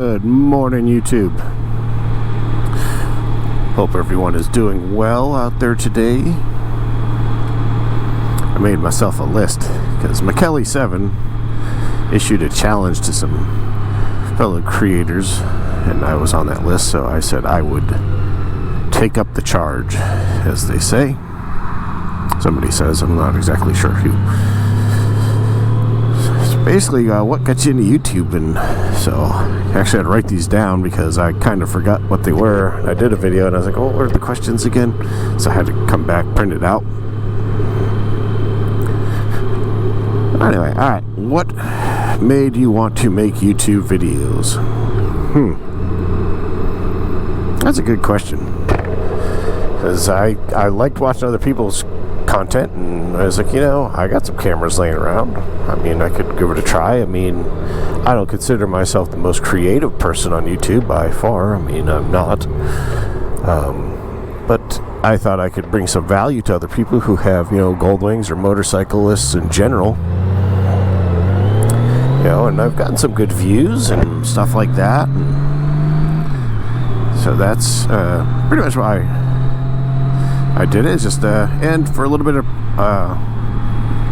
Good morning, YouTube. Hope everyone is doing well out there today. I made myself a list because Maikeli7 issued a challenge to some fellow creators, and I was on that list, so I said I would take up the charge, as they say. Somebody says, I'm not exactly sure who. Basically, what got you into YouTube? And so I actually had to write these down because I kind of forgot what they were. I did a video and I was like, oh, what are the questions again? So I had to come back, print it out. Anyway, alright, what made you want to make YouTube videos? That's a good question, because I liked watching other people's content, and I was like, I got some cameras laying around. I mean, I could give it a try. I mean, I don't consider myself the most creative person on YouTube by far. I mean, I'm not. But I thought I could bring some value to other people who have, gold wings or motorcyclists in general. And I've gotten some good views and stuff like that. And so that's pretty much why I did it. It's just and for a little bit of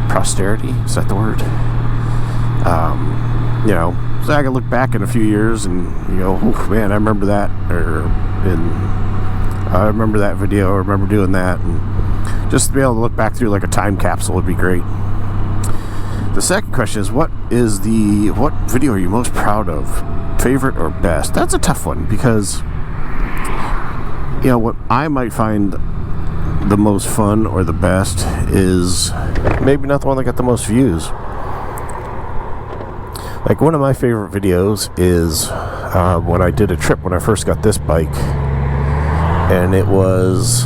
posterity, is that the word? So I can look back in a few years and oh man, I remember that, I remember that video, I remember doing that, and just to be able to look back through like a time capsule would be great. The second question is, what video are you most proud of? Favorite or best? That's a tough one, because what I might find the most fun or the best is maybe not the one that got the most views. Like, one of my favorite videos is when I did a trip when I first got this bike, and it was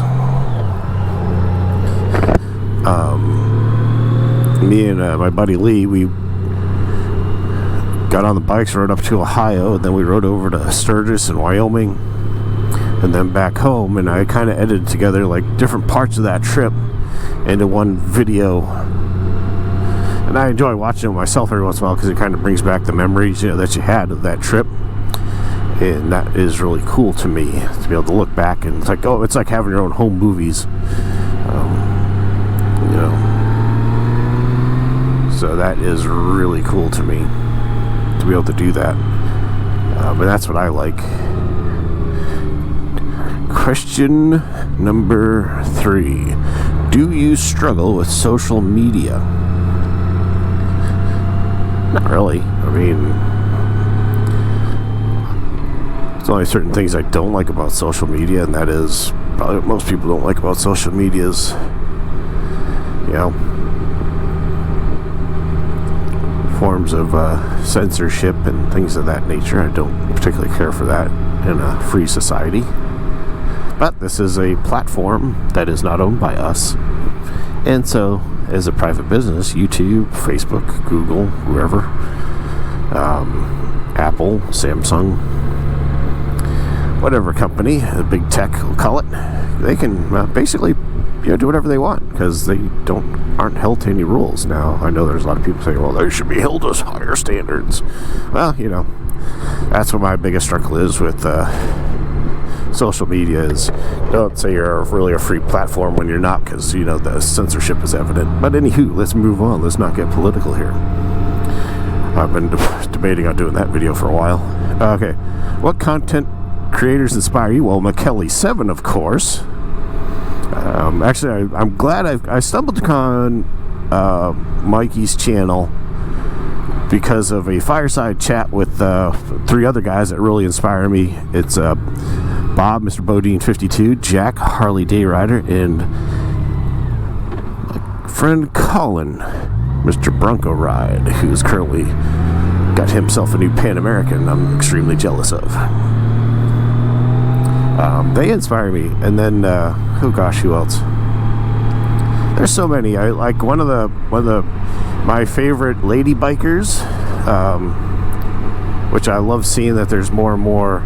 me and my buddy Lee. We got on the bikes, rode up to Ohio, and then we rode over to Sturgis in Wyoming, and then back home, and I kind of edited together like different parts of that trip into one video. And I enjoy watching it myself every once in a while because it kind of brings back the memories that you had of that trip, and that is really cool to me, to be able to look back and it's like having your own home movies. So that is really cool to me, to be able to do that. But that's what I like. Question number 3. Do you struggle with social media? Not really. I mean, there's only certain things I don't like about social media, and that is probably what most people don't like about social media is, forms of censorship and things of that nature. I don't particularly care for that in a free society. But this is a platform that is not owned by us, and so as a private business, YouTube, Facebook, Google, whoever, Apple, Samsung, whatever company, the big tech will call it, they can basically do whatever they want, because they aren't held to any rules. Now, I know there's a lot of people saying, well, they should be held to higher standards. Well, that's what my biggest struggle is with social media is, don't say you're really a free platform when you're not, because the censorship is evident. But anywho, let's move on. Let's not get political here. I've been debating on doing that video for a while. Okay, what content creators inspire you? Well, Maikeli7, of course. Actually, I'm glad I stumbled upon Mikey's channel because of a fireside chat with 3 other guys that really inspire me. It's Bob, Mr. Bodine52, Jack, Harley Day Rider, and my friend Colin, Mr. Bronco Ride, who's currently got himself a new Pan American I'm extremely jealous of. They inspire me. And then who else? There's so many. I like one of my favorite lady bikers, which I love seeing that there's more and more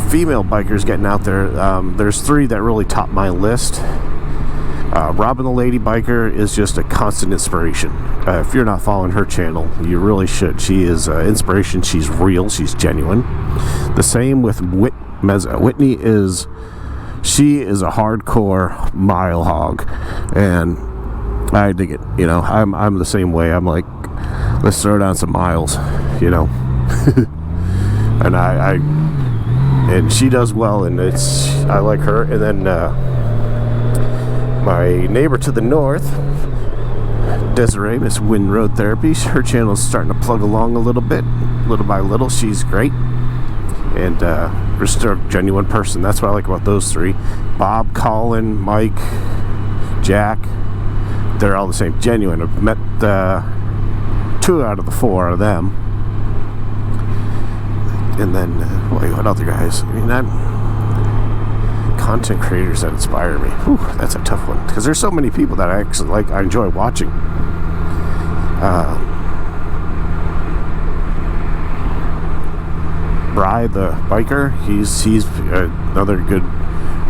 female bikers getting out there. There's 3 that really top my list. Robin the Lady Biker is just a constant inspiration. If you're not following her channel, you really should. She is inspiration. She's real. She's genuine. The same with Whitney is. She is a hardcore mile hog, and I dig it. You know, I'm the same way. I'm like, let's throw down some miles. You know, and and she does well, and I like her. And then my neighbor to the north, Desiree, Miss Wind Road Therapy, her channel is starting to plug along a little bit, little by little. She's great, and just a genuine person. That's what I like about those three. Bob, Colin, Mike, Jack, they're all the same, genuine. I've met 2 out of the 4 of them. And then, what other guys? I mean, content creators that inspire me. Whew, that's a tough one, because there's so many people that I actually like. I enjoy watching. Bry the biker, he's another good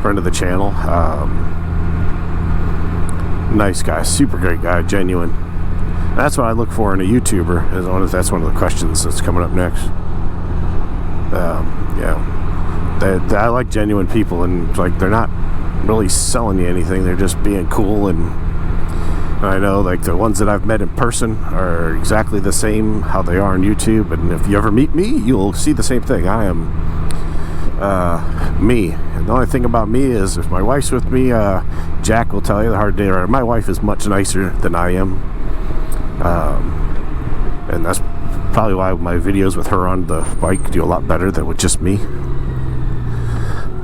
friend of the channel. Nice guy, super great guy, genuine. That's what I look for in a YouTuber. That's one of the questions that's coming up next. I like genuine people, and like they're not really selling you anything. They're just being cool, and I know like the ones that I've met in person are exactly the same how they are on YouTube. And if you ever meet me, you'll see the same thing. I am me, and the only thing about me is if my wife's with me, Jack will tell you the hard day. My wife is much nicer than I am, and that's probably why my videos with her on the bike do a lot better than with just me.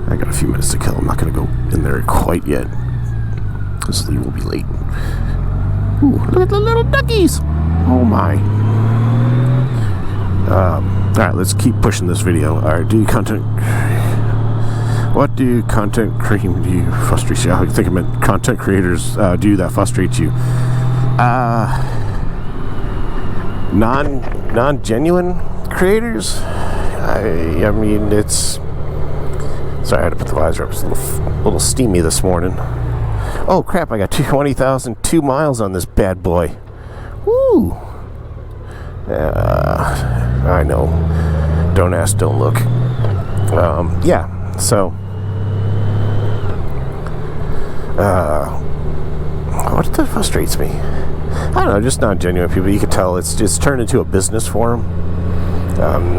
I got a few minutes to kill. I'm not going to go in there quite yet, because Lee will be late. Ooh, look at the little duckies! Oh my. Alright, let's keep pushing this video. Alright, what do content cream do you frustrate you? I think I meant content creators do that frustrate you. Non-genuine creators? I mean, it's... Sorry, I had to put the visor up. It's a little steamy this morning. Oh, crap, I got 20,002 miles on this bad boy. Woo! I know. Don't ask, don't look. Yeah, so... what frustrates me? I don't know, just not genuine people. You can tell it's turned into a business for them.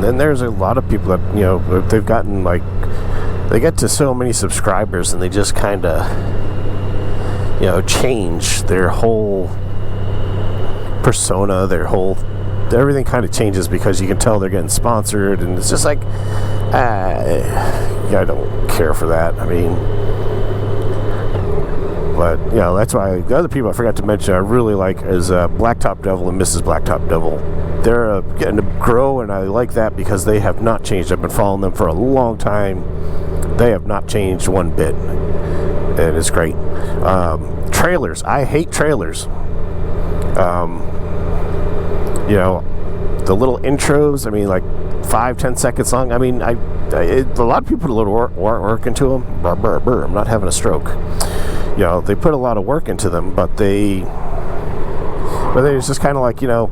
And there's a lot of people that, you know, they've gotten, like... They get to so many subscribers, and they just kind of, you know, change their whole persona, everything kind of changes, because you can tell they're getting sponsored, and it's just like, I don't care for that. I mean, but, you know, that's why the other people I forgot to mention I really like is Blacktop Devil and Mrs. Blacktop Devil. They're getting to grow, and I like that because they have not changed. I've been following them for a long time. They have not changed one bit, and it's great. Trailers, I hate trailers. You know, the little intros, I mean, like 5-10 seconds long. I mean, a lot of people put a little work into them. I'm not having a stroke. You know, they put a lot of work into them, but it's just kind of like, you know,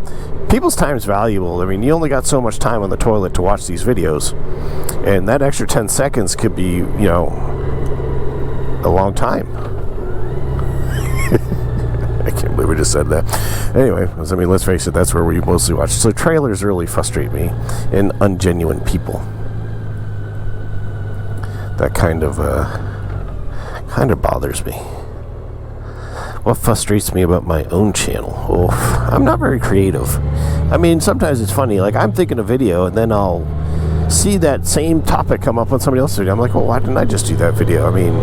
people's time is valuable. I mean, you only got so much time on the toilet to watch these videos, and that extra 10 seconds could be, you know, a long time. I can't believe we just said that. Anyway, I mean, let's face it, that's where we mostly watch. So trailers really frustrate me, and ungenuine people. That kind of bothers me. What frustrates me about my own channel? Oh, I'm not very creative. I mean, sometimes it's funny. Like, I'm thinking a video, and then I'll see that same topic come up on somebody else's video. I'm like, well, why didn't I just do that video? I mean,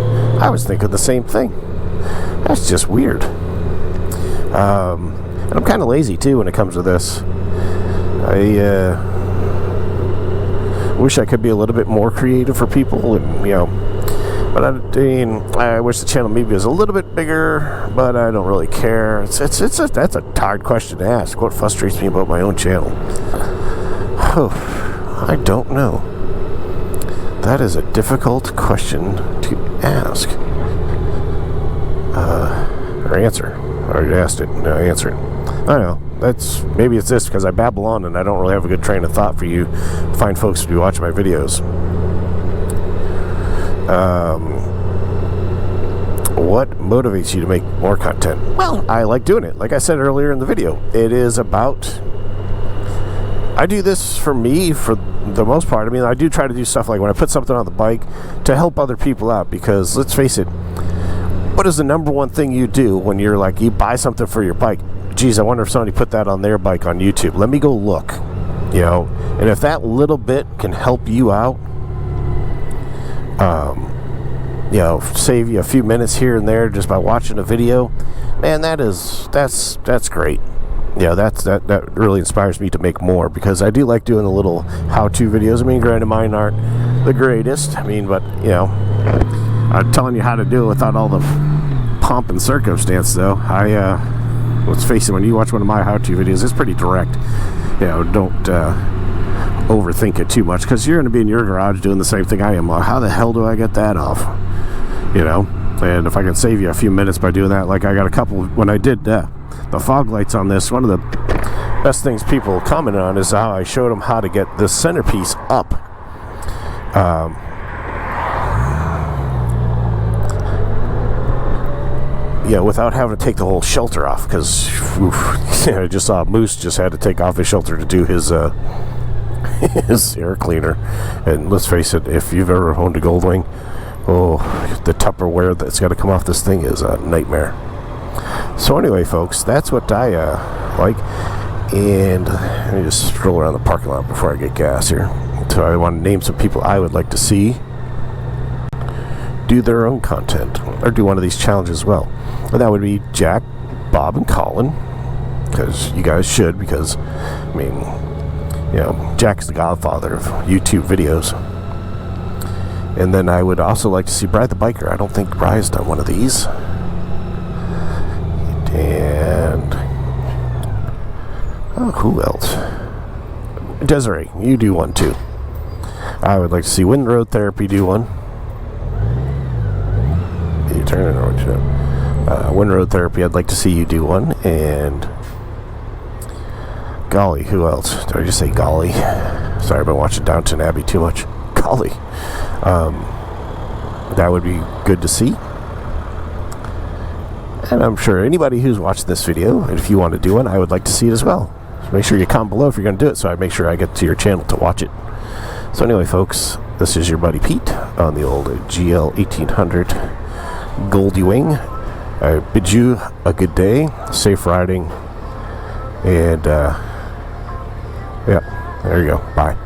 I was thinking the same thing. That's just weird. And I'm kind of lazy, too, when it comes to this. I wish I could be a little bit more creative for people, and, you know, but I mean, I wish the channel maybe was a little bit bigger, but I don't really care. That's a hard question to ask. What frustrates me about my own channel? Oh, I don't know. That is a difficult question to ask. or answer. I already asked it. No, answer it. I don't know. Maybe it's this because I babble on and I don't really have a good train of thought for you fine folks to be watching my videos. What motivates you to make more content? Well, I like doing it. Like I said earlier in the video, it is about... I do this for me for the most part. I mean, I do try to do stuff like when I put something on the bike to help other people out, because let's face it, what is the number one thing you do when you're like, you buy something for your bike? Geez, I wonder if somebody put that on their bike on YouTube. Let me go look, you know. And if that little bit can help you out, you know, save you a few minutes here and there just by watching a video, man, that's great. Yeah, that really inspires me to make more, because I do like doing the little how-to videos. I mean, granted, mine aren't the greatest. I mean, but, you know, I'm telling you how to do it without all the pomp and circumstance, though. Let's face it, when you watch one of my how-to videos, it's pretty direct. You know, don't overthink it too much, because you're going to be in your garage doing the same thing I am. Well, how the hell do I get that off? You know, and if I can save you a few minutes by doing that, like I got a couple, when I did the fog lights on this, one of the best things people commented on is how I showed them how to get this centerpiece up. Yeah, without having to take the whole shelter off, because I just saw Moose just had to take off his shelter to do his his air cleaner. And let's face it, if you've ever owned a Goldwing, oh, the Tupperware that's got to come off this thing is a nightmare. So anyway, folks, that's what I like. And let me just stroll around the parking lot before I get gas here. So I want to name some people I would like to see do their own content or do one of these challenges as well. And that would be Jack, Bob, and Colin, because you guys should, because, I mean, you know, Jack's the godfather of YouTube videos. And then I would also like to see Bri the Biker. I don't think Bri's done one of these. And who else? Desiree, you do one too. I would like to see Wind Road Therapy do one. You turn it over. Wind Road Therapy, I'd like to see you do one. And golly, who else? Did I just say golly? Sorry, I've been watching Downton Abbey too much. Golly. That would be good to see. And I'm sure anybody who's watched this video, and if you want to do one, I would like to see it as well. So make sure you comment below if you're going to do it, so I make sure I get to your channel to watch it. So anyway, folks, this is your buddy Pete on the old GL 1800 Goldie Wing. I bid you a good day, safe riding, and yeah, there you go. Bye.